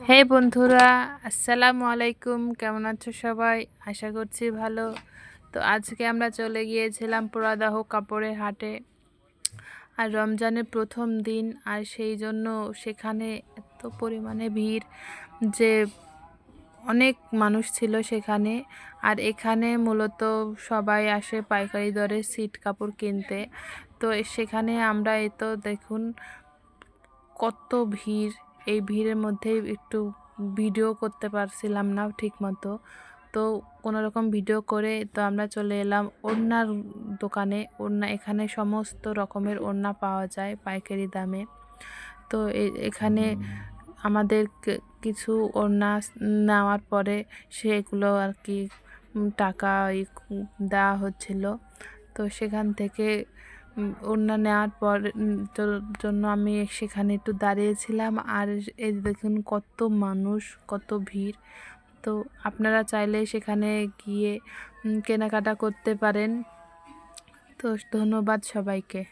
হে বন্ধুরা, আসসালামু আলাইকুম। কেমন আছো সবাই? আশা করছি ভালো। তো আজকে আমরা চলে গিয়েছিলাম পুরাদাহ কাপড়ের হাটে। আর রমজানের প্রথম দিন, আর সেই জন্য সেখানে এত পরিমাণে ভিড় যে অনেক মানুষ ছিল সেখানে। আর এখানে মূলত সবাই আসে পাইকারি দরে ছিট কাপড় কিনতে। তো সেখানে আমরা তো দেখুন কত ভিড়। এই ভিড়ের মধ্যে একটু ভিডিও করতে পারছিলাম না ঠিক মতো। তো কোনো রকম ভিডিও করে তো আমরা চলে এলাম ওড়নার দোকানে। ওড়না এখানে সমস্ত রকমের ওড়না পাওয়া যায় পাইকারি দামে। তো এখানে আমাদের কিছু ওড়না নেওয়ার পরে সেগুলো আর কি টাকা দেওয়া হচ্ছিল। তো সেখান থেকে ওড়না নেওয়ার পর জন্য আমি সেখানে একটু দাঁড়িয়েছিলাম। আর এই দেখুন কত মানুষ, কত ভিড়। তো আপনারা চাইলে সেখানে গিয়ে কেনাকাটা করতে পারেন। তো ধন্যবাদ সবাইকে।